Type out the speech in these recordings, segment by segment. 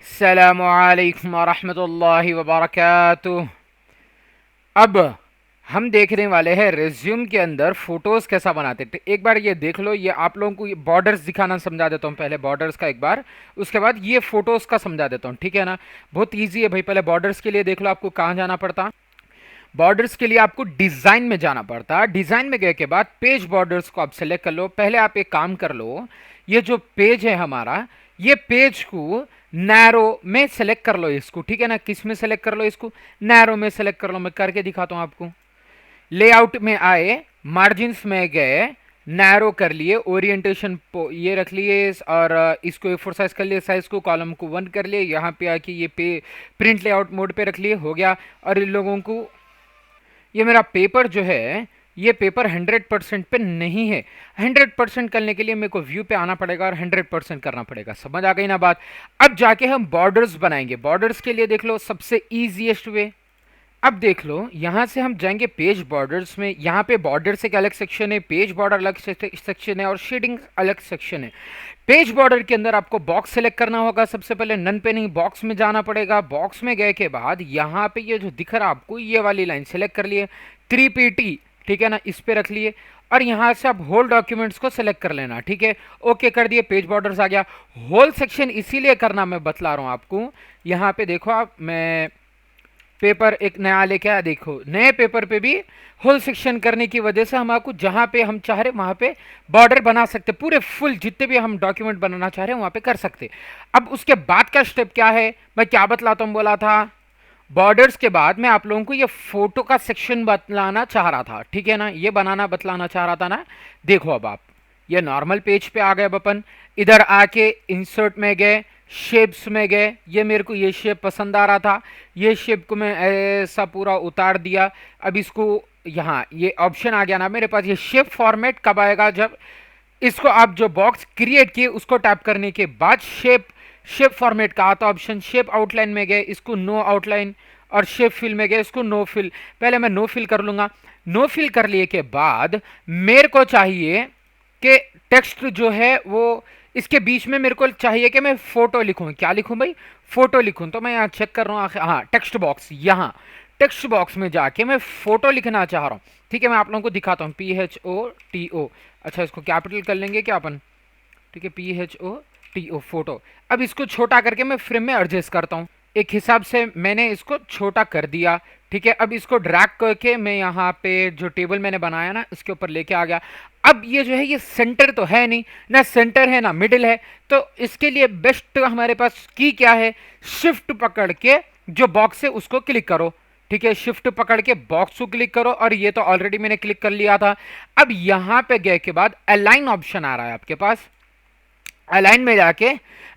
अस्सलामुअलैकुम वरहमतुल्लाहि वबरकातुह। अब हम देखने वाले हैं रिज्यूम के अंदर फोटोज कैसा बनाते थे। एक बार ये देख लो, ये आप लोगों को ये बॉर्डर्स दिखाना समझा देता हूँ पहले, बॉर्डर्स का एक बार, उसके बाद ये फोटोज का समझा देता हूँ, ठीक है ना। बहुत इजी है भाई। पहले बॉर्डर्स के लिए देख लो, आपको कहाँ जाना पड़ता। बॉर्डर्स के लिए आपको डिजाइन में जाना पड़ता। डिजाइन में गए के बाद पेज बॉर्डर्स को आप सेलेक्ट कर लो। पहले आप एक काम कर लो, ये जो पेज है हमारा, ये पेज को नैरो में सेलेक्ट कर लो इसको, ठीक है ना। किस में सेलेक्ट कर लो इसको? नैरो में सेलेक्ट कर लो। मैं करके दिखाता हूं आपको। लेआउट में आए, मार्जिन्स में गए, नैरो कर लिए, ओरिएंटेशन ये रख लिए, और इसको ए4 साइज कर लिए, साइज को कॉलम को 1 कर लिए, यहाँ पे आके ये प्रिंट लेआउट मोड पे रख लिए, हो गया। और इन लोगों को, ये मेरा पेपर जो है, ये पेपर 100% पे नहीं है। 100% करने के लिए मेरे को व्यू पे आना पड़ेगा और 100% करना पड़ेगा। समझ आ गई ना बात। अब जाके हम बॉर्डर्स बनाएंगे। बॉर्डर्स के लिए देख लो सबसे इजीएस्ट वे। अब देख लो, यहां से हम जाएंगे पेज बॉर्डर्स में। यहाँ पे बॉर्डर्स एक अलग सेक्शन है, पेज बॉर्डर अलग सेक्शन है, और शेडिंग अलग सेक्शन है। पेज बॉर्डर के अंदर आपको बॉक्स सेलेक्ट करना होगा। सबसे पहले नन पे नहीं, बॉक्स में जाना पड़ेगा। बॉक्स में गए के बाद यहाँ पे ये जो दिख रहा आपको, ये वाली लाइन सेलेक्ट कर लिए, 3pt, ठीक है ना, इस पे रख लिए। और यहाँ से आप होल डॉक्यूमेंट्स को सेलेक्ट कर लेना, ठीक है। ओके कर दिए, पेज बॉर्डर्स आ गया। होल सेक्शन इसीलिए करना मैं बतला रहा हूँ आपको। यहाँ पे देखो आप, मैं पेपर एक नया लेके आया, देखो नए पेपर पे भी होल सेक्शन करने की वजह से हम आपको जहां पे हम चाह रहे वहां पे बॉर्डर बना सकते, पूरे फुल जितने भी हम डॉक्यूमेंट बनाना चाह रहे हैं वहां पे कर सकते। अब उसके बाद का स्टेप क्या है, मैं क्या बतलाता हूं, बोला था बॉर्डर्स के बाद मैं आप लोगों को ये फोटो का सेक्शन बतलाना चाह रहा था, ठीक है ना, ये बनाना बतलाना चाह रहा था ना। देखो अब आप ये नॉर्मल पेज पे आ गए। अब अपन इधर आके इंसर्ट में गए, शेप्स में गए। ये मेरे को ये शेप पसंद आ रहा था, ये शेप को मैं ऐसा पूरा उतार दिया। अब इसको यहाँ ये ऑप्शन आ गया ना मेरे पास। ये शेप फॉर्मेट कब आएगा? जब इसको आप जो बॉक्स क्रिएट किए उसको टैप करने के बाद शेप शेप फॉर्मेट का आता ऑप्शन। शेप आउटलाइन में गए, इसको नो आउटलाइन, और शेप फिल में गए, इसको नो फिल। पहले मैं नो फिल कर लूंगा। नो फिल कर लिए के बाद मेरे को चाहिए कि टेक्स्ट जो है वो इसके बीच में मेरे को चाहिए कि मैं फोटो लिखूं। क्या लिखूं भाई? फोटो लिखूं। तो मैं यहाँ चेक कर रहा हूँ, हाँ टेक्स्ट बॉक्स, यहाँ टेक्स्ट बॉक्स में जाके मैं फोटो लिखना चाह रहा हूँ, ठीक है। मैं आप लोगों को दिखाता हूँ, PHOTO। अच्छा, इसको कैपिटल कर लेंगे क्या अपन, ठीक है, PHOTO, फोटो। अब इसको छोटा करके मैं फ्रेम में एडजस्ट करता हूँ। एक हिसाब से मैंने इसको छोटा कर दिया, ठीक है। अब इसको ड्रैग करके मैं यहाँ पे जो टेबल मैंने बनाया ना, इसके ऊपर लेके आ गया। अब ये जो है, ये सेंटर तो है नहीं ना, सेंटर है ना मिडिल है। तो इसके लिए बेस्ट हमारे पास की क्या है, शिफ्ट पकड़ के जो बॉक्स है उसको क्लिक करो, ठीक है। शिफ्ट पकड़ के बॉक्स को क्लिक करो, और ये तो ऑलरेडी मैंने क्लिक कर लिया था। अब यहां पे गए के बाद अलाइन ऑप्शन आ रहा है आपके पास। अलाइन में जाके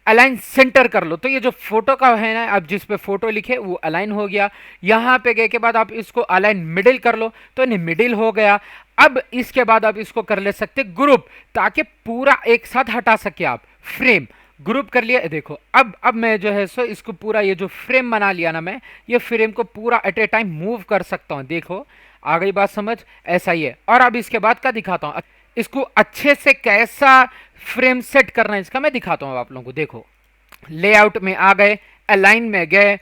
अलाइन सेंटर कर लो। तो ये जो फोटो का है ना, अब जिस पे फोटो लिखे वो अलाइन हो गया। यहां पे गए के बाद आप इसको अलाइन मिडिल कर लो, तो नहीं मिडिल हो गया। अब इसके बाद आप इसको कर ले सकते ग्रुप, ताकि पूरा एक साथ हटा सके आप। फ्रेम ग्रुप कर लिया, देखो। अब मैं जो है सो इसको पूरा, ये जो फ्रेम बना लिया ना मैं, ये फ्रेम को पूरा एट ए टाइम मूव कर सकता हूं। देखो आ गई बात समझ, ऐसा ही है। और अब इसके बाद का दिखाता हूं, इसको अच्छे से कैसा फ्रेम सेट करना है इसका मैं दिखाता हूं आप लोगों को। देखो लेआउट में आ गए, अलाइन में गए,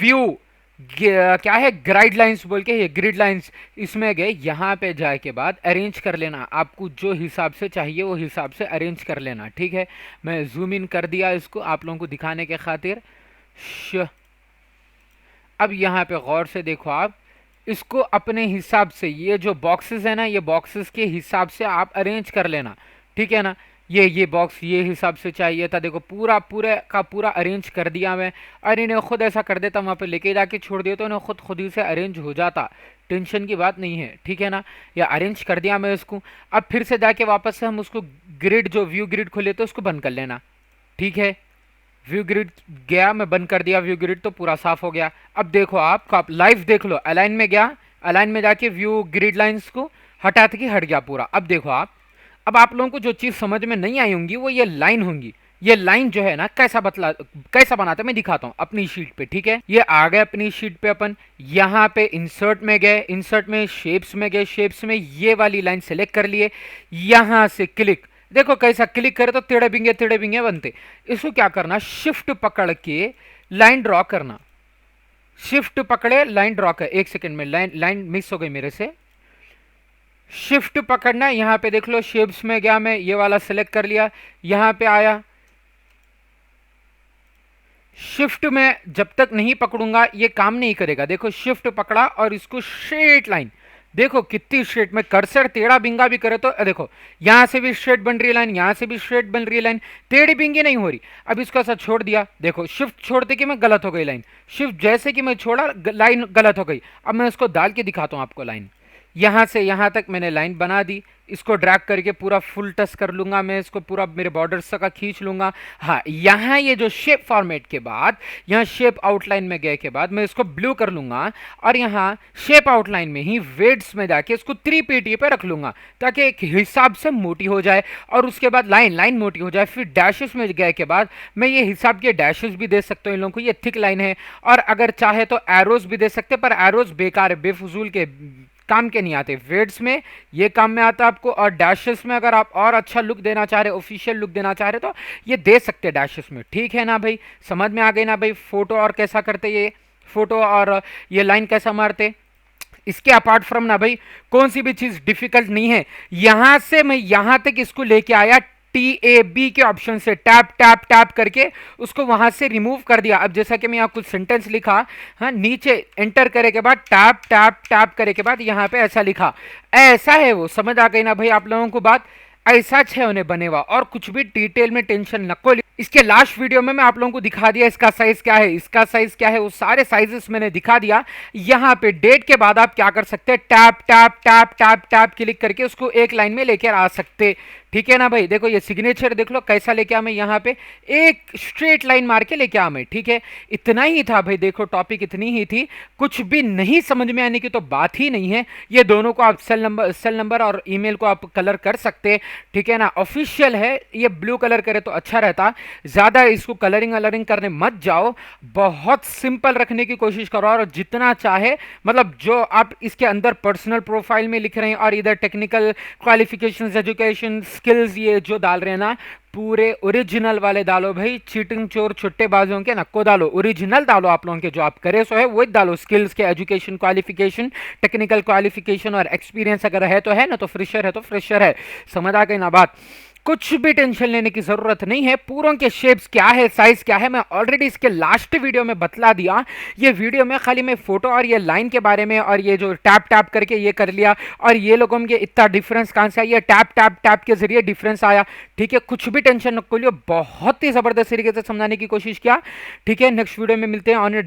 व्यू क्या है, ग्राइड लाइंस बोल के, ये ग्रिड लाइंस, इसमें गए। यहाँ पे जाए के बाद अरेंज कर लेना, आपको जो हिसाब से चाहिए वो हिसाब से अरेंज कर लेना, ठीक है। मैं जूम इन कर दिया इसको आप लोगों को दिखाने के खातिर। अब यहाँ पे गौर से देखो आप, इसको अपने हिसाब से, ये जो बॉक्सेस है ना, ये बॉक्सेस के हिसाब से आप अरेंज कर लेना, ठीक है ना। ये बॉक्स ये हिसाब से चाहिए था, देखो पूरा पूरे का पूरा अरेंज कर दिया मैं। और इन्हें खुद ऐसा कर देता, वहाँ पे लेके जाके छोड़ दिया तो इन्हें खुद ही से अरेंज हो जाता, टेंशन की बात नहीं है, ठीक है ना। या अरेंज कर दिया मैं इसको। अब फिर से जाके वापस से हम उसको ग्रिड, जो व्यू ग्रिड खोले तो उसको बंद कर लेना, ठीक है। व्यू ग्रिड गया, मैं बंद कर दिया व्यू ग्रिड, तो पूरा साफ हो गया। अब देखो आप लाइव देख लो, अलाइन में गया, अलाइन में जाके व्यू ग्रिड लाइंस को हटा के हट गया पूरा। अब देखो आप, अब आप लोगों को जो चीज़ समझ में नहीं आई होंगी वो ये लाइन होंगी। ये लाइन जो है ना, कैसा बनाते मैं दिखाता हूँ अपनी शीट पे, ठीक है। ये आ गए अपनी शीट पे, अपन यहाँ पे इंसर्ट में गए, इंसर्ट में शेप्स में गए, शेप्स में ये वाली लाइन सेलेक्ट कर लिए, यहाँ से क्लिक, देखो कैसा क्लिक करे तो टेढ़े बिंगे बनते। इसको क्या करना, शिफ्ट पकड़ के लाइन ड्रॉ करना। शिफ्ट पकड़े लाइन ड्रॉ कर, एक सेकंड में लाइन लाइन मिस हो गई मेरे से। शिफ्ट पकड़ना, यहां पे देख लो शेप्स में गया, मैं ये वाला सिलेक्ट कर लिया, यहां पे आया। शिफ्ट में जब तक नहीं पकड़ूंगा ये काम नहीं करेगा। देखो शिफ्ट पकड़ा और इसको स्ट्रेट लाइन, देखो कितनी स्ट्रेट में, कर्सर टेढ़ा बिंगा भी करे तो देखो यहां से भी स्ट्रेट बन रही है लाइन, यहां से भी स्ट्रेट बन रही है लाइन, टेढ़ी बिंगी नहीं हो रही। अब इसको ऐसा छोड़ दिया, देखो शिफ्ट छोड़ते कि मैं गलत हो गई लाइन, शिफ्ट जैसे कि मैं छोड़ा लाइन गलत हो गई। अब मैं इसको डाल के दिखाता हूं आपको लाइन, यहां से यहां तक मैंने लाइन बना दी। इसको ड्रैग करके पूरा फुल टच कर लूंगा मैं, इसको पूरा मेरे बॉर्डर्स तक खींच लूंगा। हाँ, यहाँ ये जो शेप फॉर्मेट के बाद, यहाँ शेप आउटलाइन में गए के बाद मैं इसको ब्लू कर लूंगा और यहाँ शेप आउटलाइन में ही वेड्स में जाके इसको 3 पे रख लूंगा ताकि एक हिसाब से मोटी हो जाए। और उसके बाद लाइन लाइन मोटी हो जाए। फिर डैशेस में गए के बाद मैं ये हिसाब के डैशेस भी दे सकता हूँ इन लोगों को, ये थिक लाइन है। और अगर चाहे तो एरोज भी दे सकते, पर एरोज बेकार है, बेफजूल के काम के नहीं आते। वेड्स में ये काम में आता है आपको, और डैशेस में अगर आप और अच्छा लुक देना चाह रहे, ऑफिशियल लुक देना चाह रहे तो ये दे सकते हैं डैशेस में। ठीक है ना भाई, समझ में आ गई ना भाई फोटो और कैसा करते, ये फोटो और ये लाइन कैसा मारते। इसके अपार्ट फ्रॉम ना भाई कौन सी भी चीज डिफिकल्ट नहीं है। यहां से मैं यहां तक इसको लेके आया, TAB के ऑप्शन से टैप टैप टैप करके उसको वहां से रिमूव कर दिया। अब जैसा कि मैं यहाँ कुछ सेंटेंस लिखा, हाँ, नीचे एंटर करे के बाद टैप टैप टैप करे के बाद यहाँ पे ऐसा लिखा, ऐसा है वो। समझ आ गई ना भाई आप लोगों को बात, ऐसा छे उन्हें बनेवा, और कुछ भी डिटेल में टेंशन नको। इसके लास्ट वीडियो में मैं आप लोगों को दिखा दिया इसका साइज क्या है, इसका साइज क्या है, वो सारे साइजेस मैंने दिखा दिया। यहाँ पे डेट के बाद आप क्या कर सकते हैं, tap tap tap tap tap click करके उसको एक लाइन में लेकर आ सकते। ठीक है ना भाई, देखो ये सिग्नेचर देख लो कैसा लेके आ मैं, यहाँ पे एक स्ट्रेट लाइन मार के लेके आ मैं। ठीक है, इतना ही था भाई, देखो टॉपिक इतनी ही थी, कुछ भी नहीं समझ में आने की तो बात ही नहीं है। ये दोनों को आप सेल नंबर और ईमेल को आप कलर कर सकते। ठीक है ना, ऑफिशियल है, ये ब्लू कलर करे तो अच्छा रहता। ज्यादा इसको कलरिंग वलरिंग करने मत जाओ, बहुत सिंपल रखने की कोशिश करो। और जितना चाहे मतलब जो आप इसके अंदर पर्सनल प्रोफाइल में लिख रहे हैं और इधर टेक्निकल क्वालिफिकेशंस, एजुकेशन, स्किल्स ये जो डाल रहे हैं ना, पूरे ओरिजिनल वाले डालो भाई। चीटिंग चोर छुट्टेबाजों के नको डालो, ओरिजिनल डालो। आप लोगों के जो आप करे सो है वही डालो, स्किल्स के, एजुकेशन क्वालिफिकेशन, टेक्निकल क्वालिफिकेशन और एक्सपीरियंस अगर है तो है, ना तो फ्रेशर है तो फ्रेशर है। समझ आ गई ना बात, कुछ भी टेंशन लेने की जरूरत नहीं है। पूरों के शेप्स क्या है, साइज क्या है, मैं ऑलरेडी इसके लास्ट वीडियो में बतला दिया। ये वीडियो में खाली मैं फोटो और ये लाइन के बारे में और ये जो टैप टैप करके ये कर लिया, और ये लोगों के इतना डिफरेंस कहां से आया, ये टैप टैप टैप के जरिए डिफरेंस आया। ठीक है, कुछ भी टेंशन न को लियो, बहुत ही जबरदस्त तरीके से समझाने की कोशिश किया। ठीक है, नेक्स्ट वीडियो में मिलते हैं ऑन